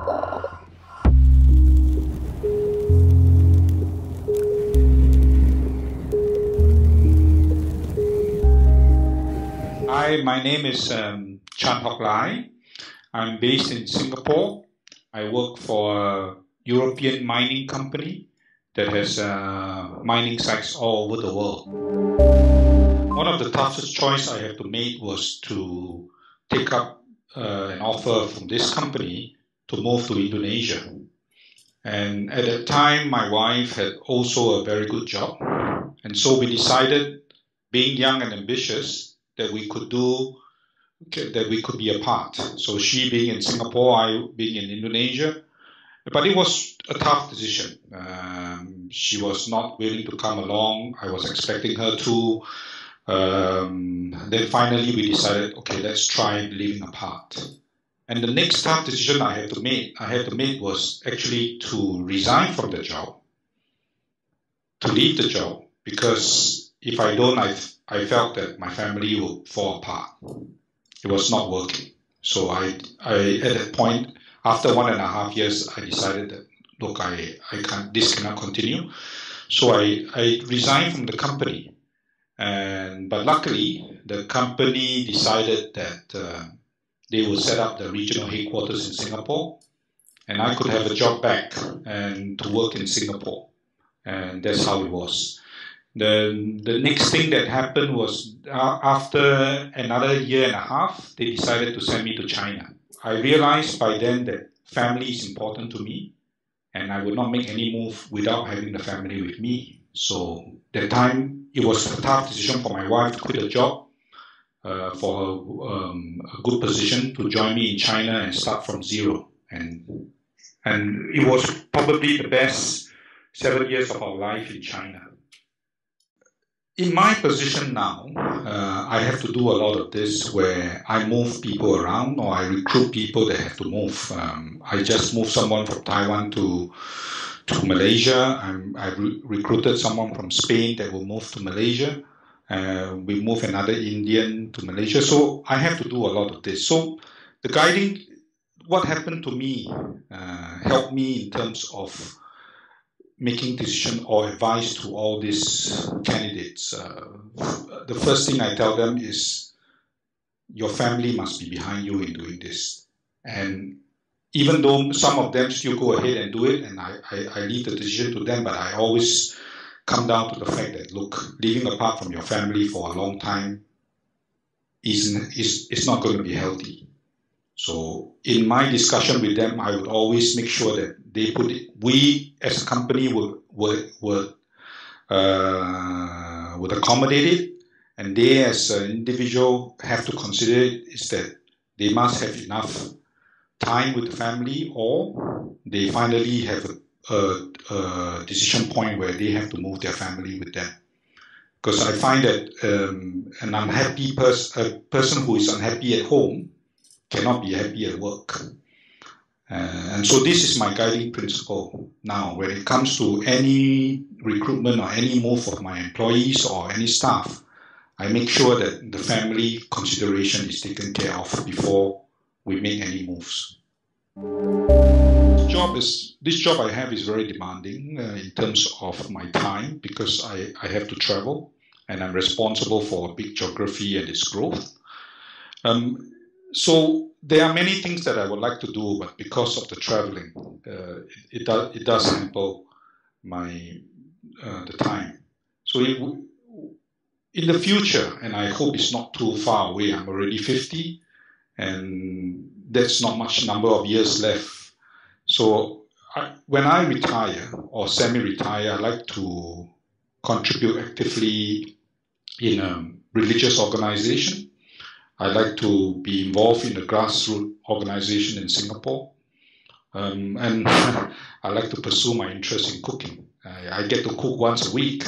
Hi, my name is Hock Lye. I'm based in Singapore. I work for a European mining company that has mining sites all over the world. One of the toughest choices I had to make was to take up an offer from this company to move to Indonesia. And at that time, my wife had also a very good job. And so we decided, being young and ambitious, that we could be apart. So she being in Singapore, I being in Indonesia. But it was a tough decision. She was not willing to come along. I was expecting her to. Then finally we decided, okay, let's try living apart. And the next tough decision I had to make was actually to resign from the job, to leave the job, because if I don't, I felt that my family would fall apart. It was not working. So I at that point, after 1.5 years, I decided that, look, this cannot continue. So I resigned from the company. But luckily, the company decided that they would set up the regional headquarters in Singapore, and I could have a job back and to work in Singapore. And that's how it was. The next thing that happened was after another 1.5 years, they decided to send me to China. I realized by then that family is important to me, and I would not make any move without having the family with me. So that time, it was a tough decision for my wife to quit her job for a good position to join me in China and start from zero. And it was probably the best 7 years of our life in China. In my position now, I have to do a lot of this where I move people around or I recruit people that have to move. I just moved someone from Taiwan to Malaysia. I recruited someone from Spain that will move to Malaysia. We move another Indian to Malaysia. So I have to do a lot of this. So what happened to me helped me in terms of making decision or advice to all these candidates. The first thing I tell them is, your family must be behind you in doing this. And even though some of them still go ahead and do it, and I leave the decision to them, but I always come down to the fact that, look, living apart from your family for a long time is not going to be healthy. So in my discussion with them, I would always make sure that we as a company would accommodate it, and they as an individual have to consider it, is that they must have enough time with the family, or they finally have a decision point where they have to move their family with them. Because I find that an unhappy a person who is unhappy at home cannot be happy at work. And so this is my guiding principle now. When it comes to any recruitment or any move of my employees or any staff, I make sure that the family consideration is taken care of before we make any moves. This job I have is very demanding in terms of my time, because I have to travel and I'm responsible for a big geography and its growth. So there are many things that I would like to do, but because of the traveling, it does hamper the time. So in the future, and I hope it's not too far away, I'm already 50, and that's not much number of years left. So when I retire or semi-retire, I like to contribute actively in a religious organization. I like to be involved in a grassroots organization in Singapore. And I like to pursue my interest in cooking. I get to cook once a week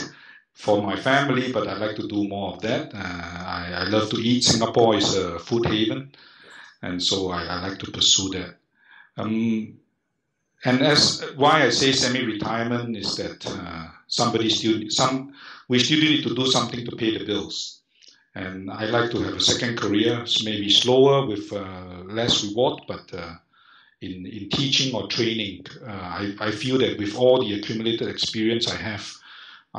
for my family, but I like to do more of that. I love to eat. Singapore is a food haven, and so I like to pursue that. And why I say semi-retirement is that we still need to do something to pay the bills. And I like to have a second career, maybe slower with less reward, but in teaching or training. I feel that with all the accumulated experience I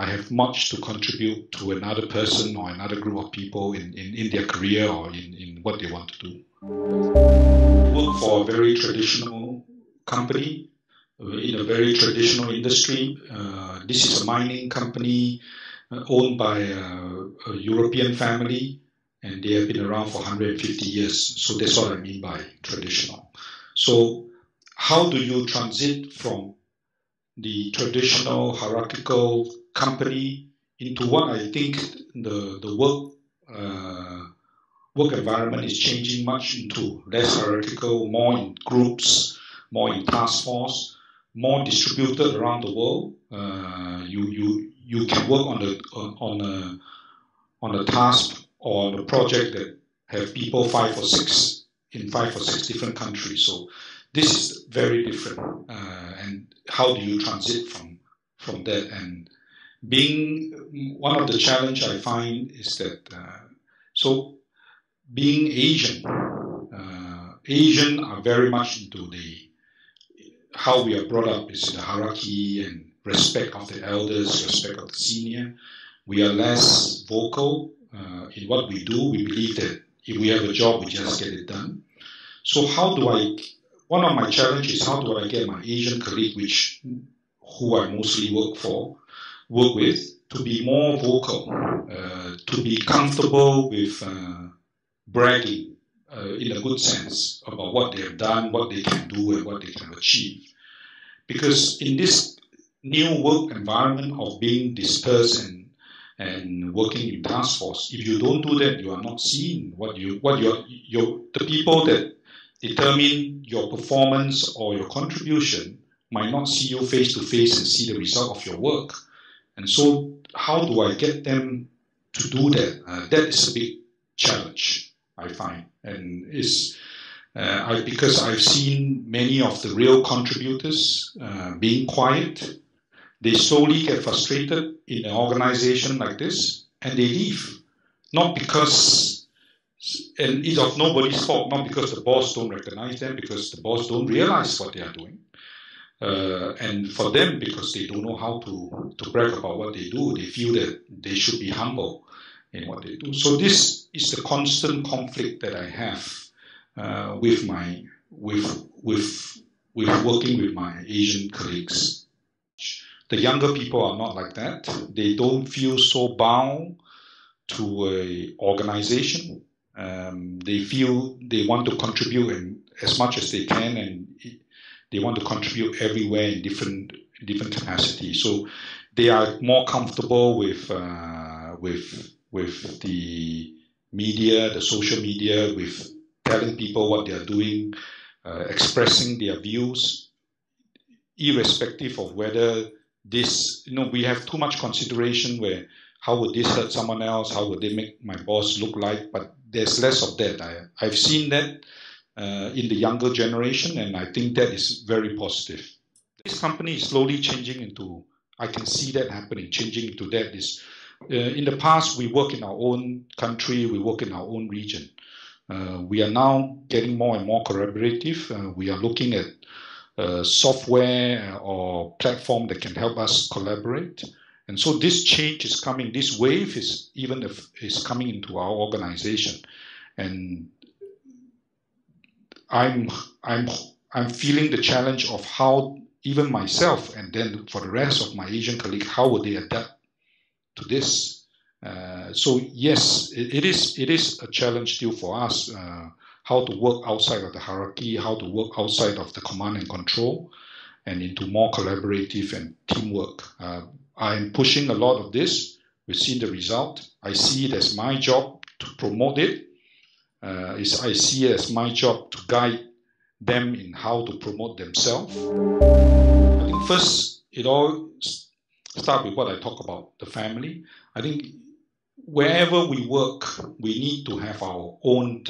have much to contribute to another person or another group of people in their career or in what they want to do. Work for a very traditional company, in a very traditional industry. This is a mining company owned by a European family, and they have been around for 150 years. So that's what I mean by traditional. So how do you transit from the traditional hierarchical company into what I think the work environment is changing much into less hierarchical, more in groups, more in task force, more distributed around the world. You can work on a task or on a project that have people in 5 or 6 different countries. So this is very different. And how do you transit from that? And being one of the challenge I find is that so being Asian, Asian are very much into how we are brought up is the hierarchy and respect of the elders, respect of the senior. We are less vocal in what we do. We believe that if we have a job, we just get it done. So one of my challenges is how do I get my Asian colleague, who I mostly work with, to be more vocal, to be comfortable with bragging in a good sense about what they have done, what they can do, and what they can achieve. Because in this new work environment of being dispersed and working in task force, if you don't do that, you are not seen. The people that determine your performance or your contribution might not see you face to face and see the result of your work. And so how do I get them to do that? That is a big challenge, I find. And because I've seen many of the real contributors being quiet, they slowly get frustrated in an organization like this, and they leave. Not because, and it's of nobody's fault, not because the boss don't recognize them, because the boss don't realize what they are doing. And for them, because they don't know how to brag about what they do, they feel that they should be humble in what they do. So this is the constant conflict that I have with working with my Asian colleagues. The younger people are not like that. They don't feel so bound to an organization. They feel they want to contribute as much as they can, and they want to contribute everywhere in different capacities. So they are more comfortable with the media, the social media, with telling people what they are doing, expressing their views, irrespective of whether this, we have too much consideration where how would this hurt someone else, how would they make my boss look like, but there's less of that. I've seen that in the younger generation, and I think that is very positive. This company is slowly changing into, I can see that happening, changing into that. In the past, we work in our own country, we work in our own region. We are now getting more and more collaborative. We are looking at software or platform that can help us collaborate. And so this change is coming, this wave is coming into our organization. And I'm feeling the challenge of how even myself and then for the rest of my Asian colleagues, how would they adapt to this? So yes, it is a challenge still for us, how to work outside of the hierarchy, how to work outside of the command and control, and into more collaborative and teamwork. I'm pushing a lot of this. We've seen the result. I see it as my job to promote it. I see it as my job to guide them in how to promote themselves. I think first, it all starts with what I talk about, the family. I think wherever we work, we need to have our own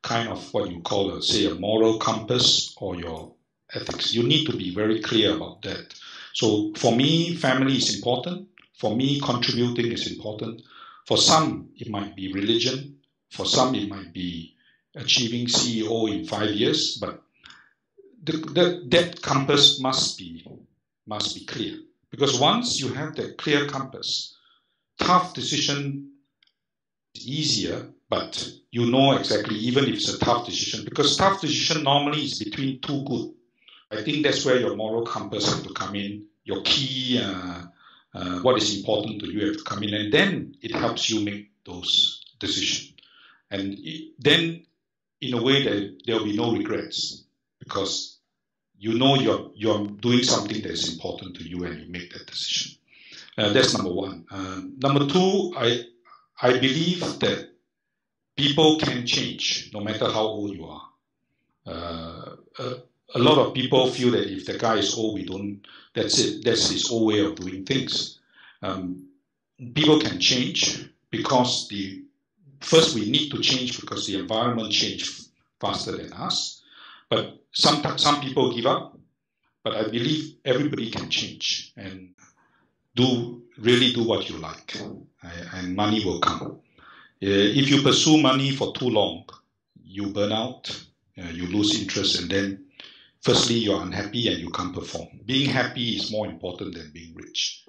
kind of what you call, say, a moral compass or your ethics. You need to be very clear about that. So for me, family is important. For me, contributing is important. For some, it might be religion. For some, it might be achieving CEO in 5 years. But that compass must be clear. Because once you have that clear compass, tough decision is easier, but you know exactly, even if it's a tough decision, because tough decision normally is between two good. I think that's where your moral compass has to come in, your key, what is important to you have to come in, and then it helps you make those decisions. And then, in a way, there will be no regrets, because you know you're doing something that is important to you and you make that decision. That's number one. Number two, I believe that people can change no matter how old you are. A lot of people feel that if the guy is old, that's it, that's his old way of doing things. People can change because first we need to change because the environment changed faster than us. But some people give up, but I believe everybody can change and really do what you like, and money will come. If you pursue money for too long, you burn out, you lose interest, and then firstly you're unhappy and you can't perform. Being happy is more important than being rich.